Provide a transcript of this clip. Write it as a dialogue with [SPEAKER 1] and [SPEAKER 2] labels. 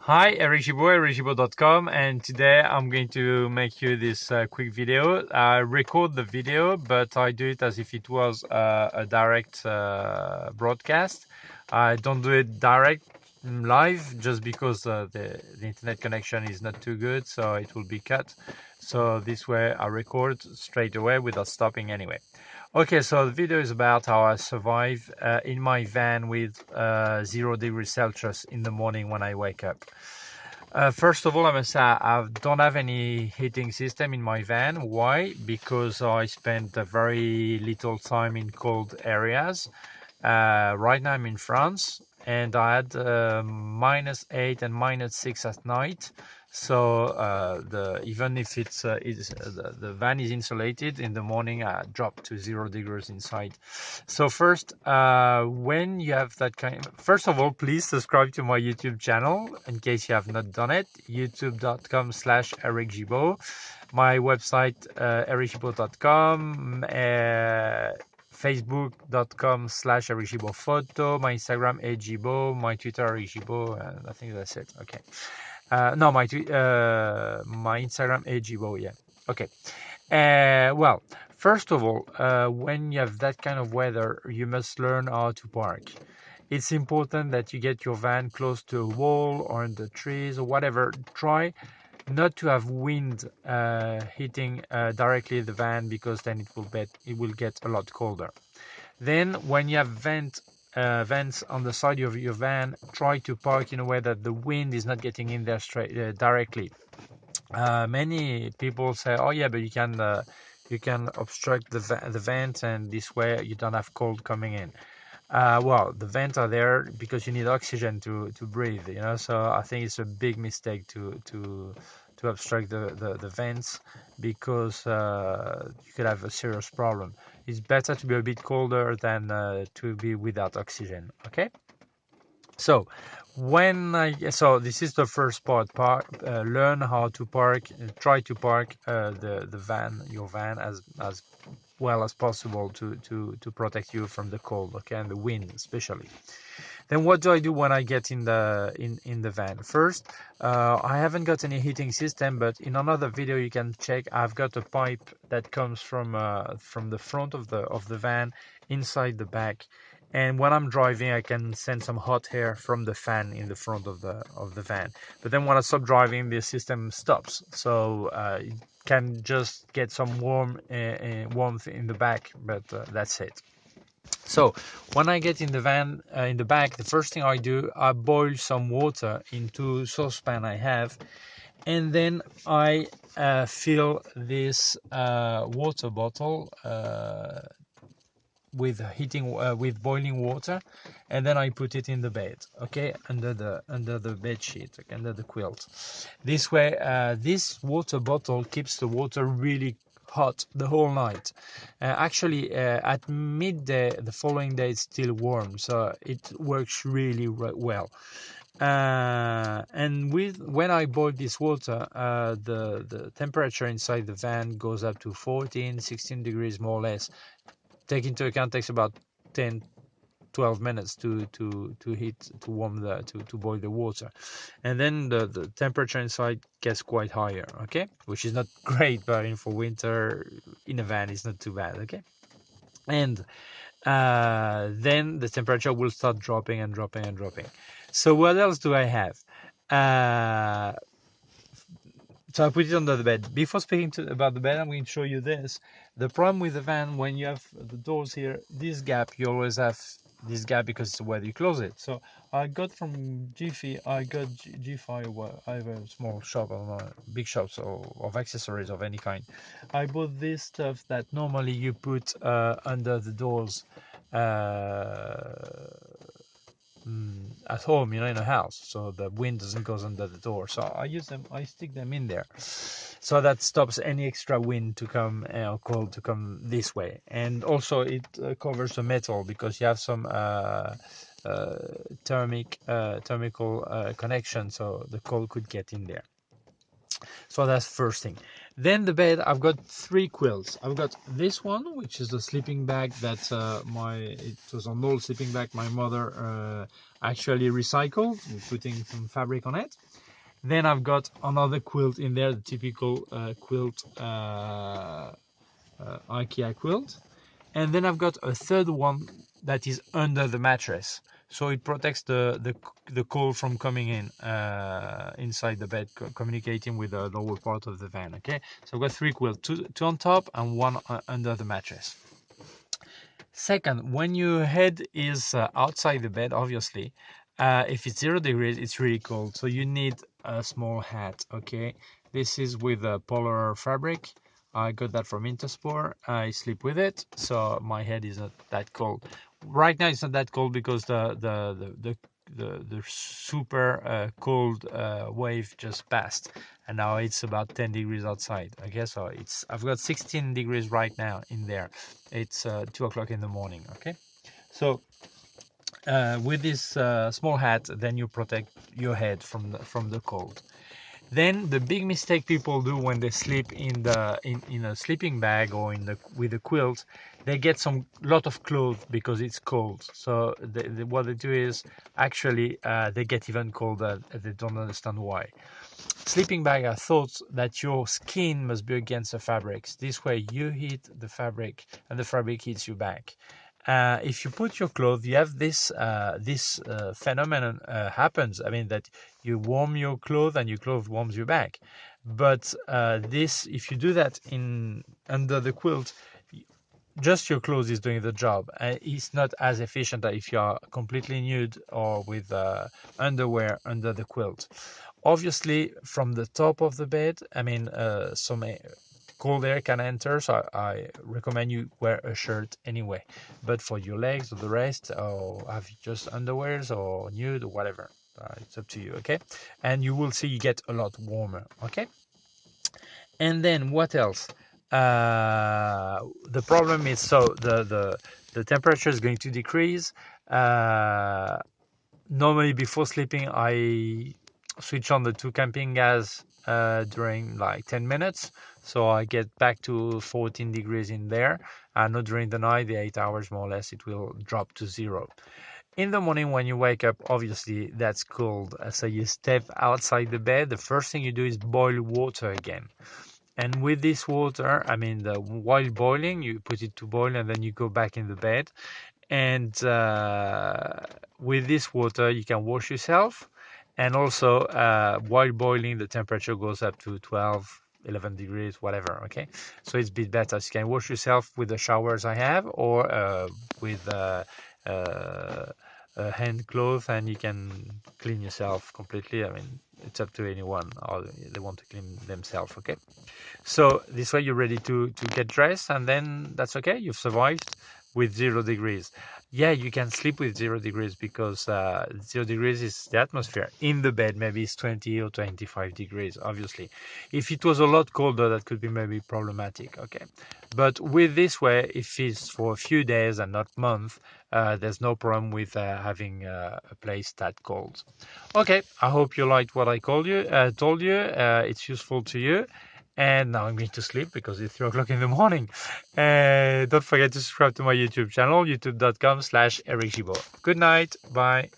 [SPEAKER 1] Hi, ericshibo.com, and today I'm going to make you this quick video. I record the video, but I do it as if it was a direct broadcast. I don't do it direct live just because the internet connection is not too good, so it will be cut. So this way I record straight away without stopping anyway. Okay, so the video is about how I survive in my van with 0 degrees Celsius in the morning when I wake up. First of all, I must say I don't have any heating system in my van. Why? Because I spend very little time in cold areas. Right now I'm in France, and I had -8 and -6 at night. So even if the van is insulated, in the morning I drop to 0 degrees inside. So first, when you have that first of all, please subscribe to my YouTube channel in case you have not done it. youtube.com/ericgibo. My website, ericgibo.com. Facebook.com/ericgibo my Instagram egibo, my Twitter egibo, and I think that's it. Okay. No, my Instagram egibo, yeah. Okay. Well, first of all, when you have that kind of weather, you must learn how to park. It's important that you get your van close to a wall or in the trees or whatever. Try not to have wind hitting directly the van, because then it will get a lot colder. Then when you have vents on the side of your van, try to park in a way that the wind is not getting in there directly. Many people say, oh yeah, but you can obstruct the vent, and this way you don't have cold coming in. Well, the vents are there because you need oxygen to breathe, you know. So I think it's a big mistake to obstruct the vents, because you could have a serious problem. It's better to be a bit colder than to be without oxygen. Okay. So this is the first part. Learn how to park. Try to park your van as well as possible to protect you from the cold, okay, and the wind especially. Then what do I do when I get in the van? First, I haven't got any heating system, but in another video you can check. I've got a pipe that comes from the front of the van inside the back, and when I'm driving, I can send some hot air from the fan in the front of the van. But then when I stop driving, the system stops, so it can just get some warmth in the back, but that's it. So when I get in the van in the back, the first thing I do, I boil some water into saucepan I have, and then I fill this water bottle with boiling water, and then I put it in the bed, okay, under the bed sheet, okay, under the quilt. This way, this water bottle keeps the water really hot the whole night. Actually, at midday the following day it's still warm, so it works really well. And when I boil this water, the temperature inside the van goes up to 14-16 degrees more or less. Take into account takes about 10-12 minutes to boil the water, and then the temperature inside gets quite higher, okay, which is not great, but for winter in a van is not too bad, okay. And then the temperature will start dropping and dropping and dropping. So what else do I have? So I put it under the bed. Before speaking about the bed, I'm going to show you this. The problem with the van, when you have the doors here, this gap, you always have this gap because it's where you close it. So I got from Jiffy, I got G5, I have a small shop, big shops of accessories of any kind. I bought this stuff that normally you put under the doors at home, you know, in a house, so the wind doesn't go under the door. So I use them, I stick them in there, so that stops any extra wind to come or cold to come this way. And also it covers the metal, because you have some thermical connection, so the cold could get in there. So that's first thing. Then the bed, I've got 3 quilts. I've got this one, which is the sleeping bag that it was an old sleeping bag my mother actually recycled, putting some fabric on it. Then I've got another quilt in there, the typical quilt, IKEA quilt. And then I've got a third one that is under the mattress, so it protects the cold from coming in inside the bed, communicating with the lower part of the van. Okay, so I've got 3 quilts, two on top and one under the mattress. Second, when your head is outside the bed, obviously, if it's 0 degrees, it's really cold, so you need a small hat. Okay, this is with a polar fabric. I got that from Intersport. I sleep with it, so my head is not that cold. Right now, it's not that cold because the super cold wave just passed, and now it's about 10 degrees outside. Okay, so I've got 16 degrees right now in there. It's 2 o'clock in the morning. Okay, so with this small hat, then you protect your head from the cold. Then the big mistake people do when they sleep in a sleeping bag or with a quilt, they get some lot of clothes because it's cold. So what they do is actually they get even colder. They don't understand why. Sleeping bag are thought that your skin must be against the fabrics. This way you heat the fabric and the fabric heats you back. If you put your clothes, you have this phenomenon happens. I mean that you warm your clothes and your clothes warms you back. But if you do that under the quilt, just your clothes is doing the job. It's not as efficient as if you are completely nude or with underwear under the quilt. Obviously, from the top of the bed, I mean, some cold air can enter, so I recommend you wear a shirt anyway. But for your legs or the rest, or have just underwears or nude or whatever, it's up to you, okay? And you will see you get a lot warmer, okay? And then what else? The problem is, so the temperature is going to decrease. Normally before sleeping, I switch on the 2 camping gas during like 10 minutes, so I get back to 14 degrees in there. Not during the night, the 8 hours more or less, it will drop to 0. In the morning when you wake up, obviously that's cold. So you step outside the bed, the first thing you do is boil water again. And with this water, I mean, while boiling, you put it to boil and then you go back in the bed. And with this water, you can wash yourself. And also, while boiling, the temperature goes up to 12, 11 degrees, whatever. Okay, so it's a bit better. So you can wash yourself with the showers I have, or with a hand cloth, and you can clean yourself completely. I mean, it's up to anyone how they want to clean themselves. Okay. So this way you're ready to get dressed, and then that's okay. You've survived with 0 degrees. Yeah, you can sleep with 0 degrees because 0 degrees is the atmosphere. In the bed, maybe it's 20 or 25 degrees, obviously. If it was a lot colder, that could be maybe problematic, okay? But with this way, if it's for a few days and not months, there's no problem with having a place that cold. Okay, I hope you liked what I told you. It's useful to you. And now I'm going to sleep because it's 3 o'clock in the morning. Don't forget to subscribe to my YouTube channel, youtube.com/Eric Gimbal. Good night. Bye.